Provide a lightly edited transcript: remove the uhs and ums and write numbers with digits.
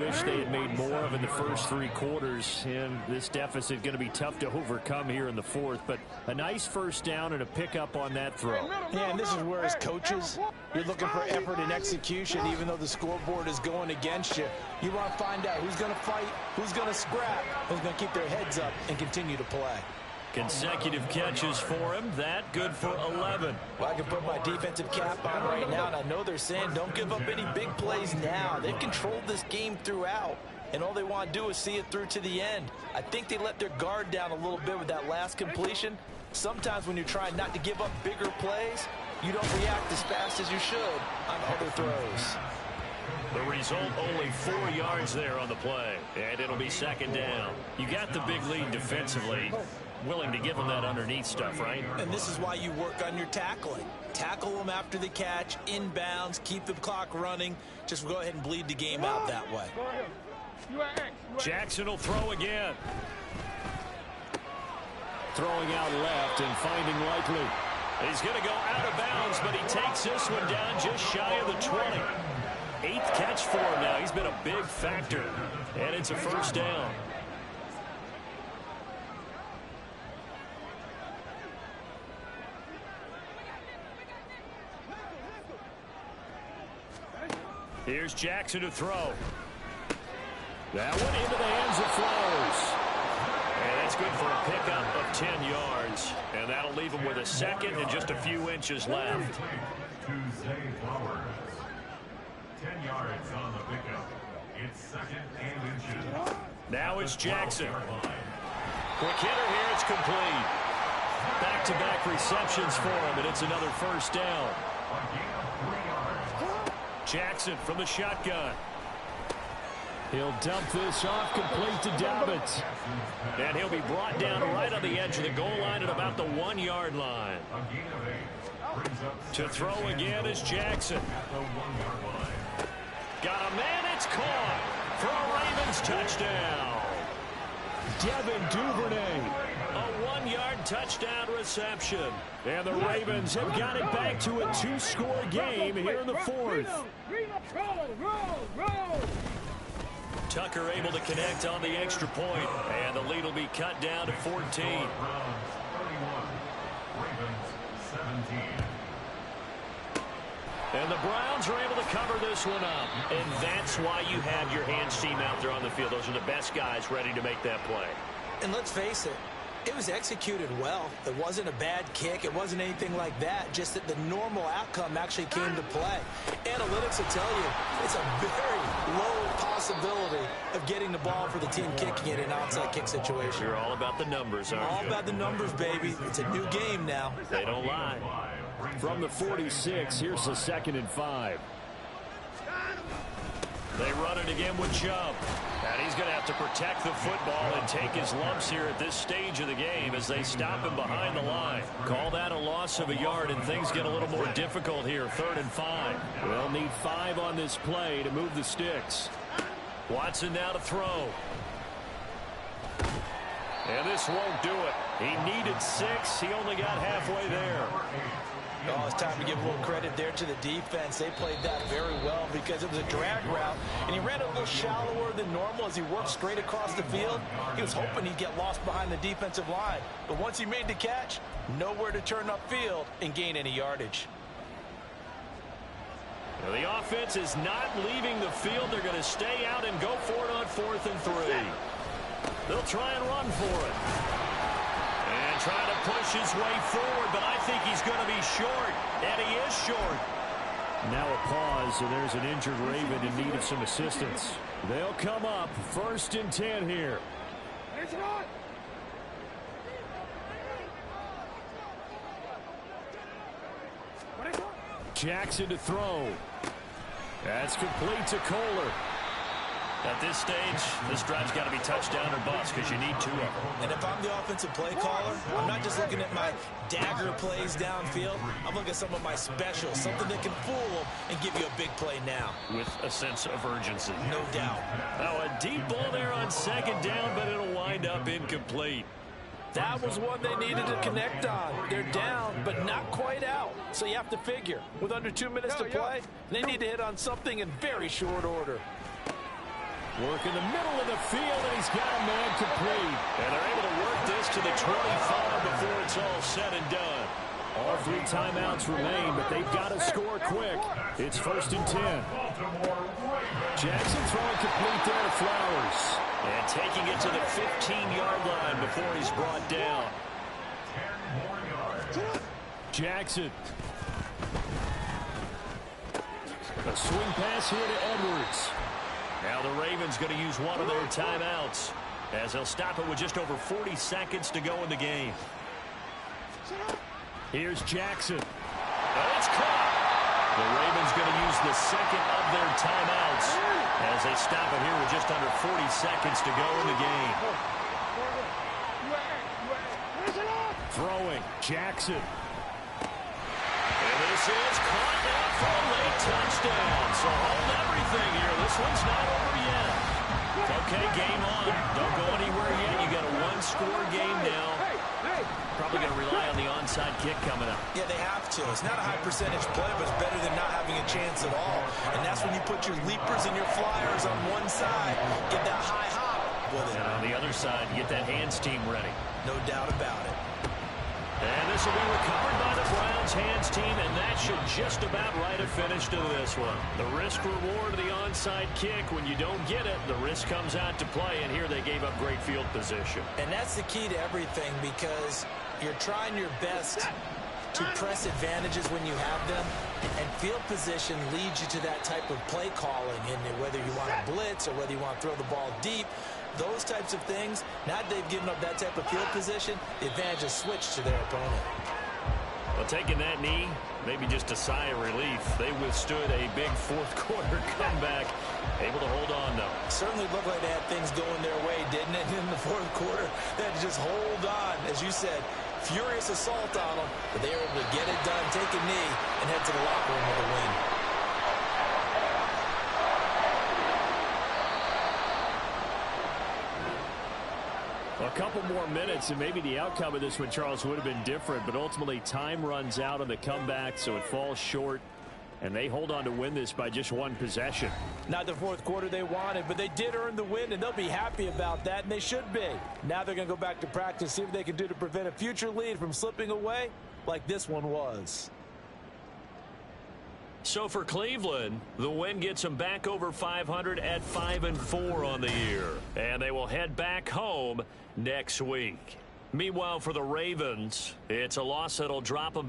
Wish they had made more of in the first 3 quarters, and this deficit going to be tough to overcome here in the fourth. But a nice first down and a pickup on that throw. Yeah, and this is where, as coaches, you're looking for effort and execution, even though the scoreboard is going against you. You want to find out who's going to fight, who's going to scrap, who's going to keep their heads up and continue to play. Consecutive catches for him. That good for 11. Well, I can put my defensive cap on right now, and I know they're saying don't give up any big plays now. They've controlled this game throughout, and all they want to do is see it through to the end. I think they let their guard down a little bit with that last completion. Sometimes when you're trying not to give up bigger plays, you don't react as fast as you should on other throws. The result, only 4 yards there on the play, and it'll be second down. You got the big lead defensively. Willing to give them that underneath stuff, right? And this is why you work on your tackling. Tackle them after the catch, inbounds, keep the clock running. Just go ahead and bleed the game out that way. Jackson will throw again. Throwing out left and finding Likely. He's going to go out of bounds, but he takes this one down just shy of the 20. 8th catch for him now. He's been a big factor. And it's a first down. Here's Jackson to throw. That one into the hands of Flowers. And that's good for a pickup of 10 yards. And that'll leave him with a second and just a few inches left. 10 yards on the pickup. It's second and inches. Now it's Jackson. Quick hitter here. It's complete. Back-to-back receptions for him, and it's another first down. Jackson from the shotgun. He'll dump this off complete to Dobbins. And he'll be brought down right on the edge of the goal line at about the 1-yard line. To throw again is Jackson. Got a man, it's caught for a Ravens touchdown. Devin Duvernay. A 1-yard touchdown reception. And the Ravens have got it back to a 2-score game here in the fourth. Tucker able to connect on the extra point, and the lead will be cut down to 14. And the Browns are able to cover this one up. And that's why you have your hands team out there on the field. Those are the best guys ready to make that play. And let's face it, it was executed well. It wasn't a bad kick. It wasn't anything like that. Just that the normal outcome actually came to play. Analytics will tell you it's a very low possibility of getting the ball for the team kicking it in an onside kick situation. You're all about the numbers, aren't you? All about the numbers, baby. It's a new game now. They don't lie. From the 46, here's the 2nd and 5. They run it again with Chubb. And he's going to have to protect the football and take his lumps here at this stage of the game as they stop him behind the line. Call that a loss of a yard, and things get a little more difficult here. 3rd and 5. They'll need 5 on this play to move the sticks. Watson now to throw. And this won't do it. He needed 6. He only got halfway there. Oh, it's time to give a little credit there to the defense. They played that very well because it was a drag route, and he ran a little shallower than normal as he worked straight across the field. He was hoping he'd get lost behind the defensive line. But once he made the catch, nowhere to turn upfield and gain any yardage. Now the offense is not leaving the field. They're going to stay out and go for it on 4th and 3. They'll try and run for it. And trying to push his way forward, but I think he's going to be short, and he is short. Now a pause, and there's an injured Raven in need of some assistance. They'll come up 1st and 10 here. Jackson to throw. That's complete to Kohler. At this stage, this drive's got to be touchdown or bust because you need 2 of them. And if I'm the offensive play caller, I'm not just looking at my dagger plays downfield. I'm looking at some of my specials, something that can fool them and give you a big play now. With a sense of urgency. No doubt. Now a deep ball there on 2nd down, but it'll wind up incomplete. That was one they needed to connect on. They're down, but not quite out. So you have to figure, with under 2 minutes to play, they need to hit on something in very short order. Work in the middle of the field, and he's got a man complete. And they're able to work this to the 25 before it's all said and done. All 3 timeouts remain, but they've got to score quick. It's 1st and 10. Jackson throwing complete there to Flowers. And taking it to the 15-yard line before he's brought down. 10 more yards. Jackson. A swing pass here to Edwards. Now the Ravens going to use one of their timeouts as they'll stop it with just over 40 seconds to go in the game. Here's Jackson. Oh, it's caught. The Ravens going to use the second of their timeouts as they stop it here with just under 40 seconds to go in the game. Throwing, Jackson. And this is caught now for a late touchdown. So hold everything here. This one's not over yet. Okay, game on. Don't go anywhere yet. You got a one-score game now. Probably going to rely on the onside kick coming up. Yeah, they have to. It's not a high percentage play, but it's better than not having a chance at all. And that's when you put your leapers and your flyers on one side, get that high hop with it. And on the other side, get that hands team ready. No doubt about it. And this will be recovered by the Browns hands team, and that should just about write a finish to this one. The risk-reward of the onside kick, when you don't get it, the risk comes out to play, and here they gave up great field position. And that's the key to everything, because you're trying your best to press advantages when you have them, and field position leads you to that type of play calling, and whether you want to blitz or whether you want to throw the ball deep, those types of things. Now that they've given up that type of field position, the advantage is switched to their opponent. Well, taking that knee, maybe just a sigh of relief. They withstood a big fourth-quarter comeback, able to hold on, though. Certainly looked like they had things going their way, didn't it, in the fourth quarter? They had to just hold on, as you said, furious assault on them, but they were able to get it done, take a knee, and head to the locker room with a win. A couple more minutes, and maybe the outcome of this one, Charles, would have been different, but ultimately time runs out on the comeback, so it falls short, and they hold on to win this by just one possession. Not the fourth quarter they wanted, but they did earn the win, and they'll be happy about that, and they should be. Now they're going to go back to practice, see what they can do to prevent a future lead from slipping away like this one was. So for Cleveland, the win gets them back over 500 at 5-4 on the year, and they will head back home next week. Meanwhile, for the Ravens, it's a loss that'll drop them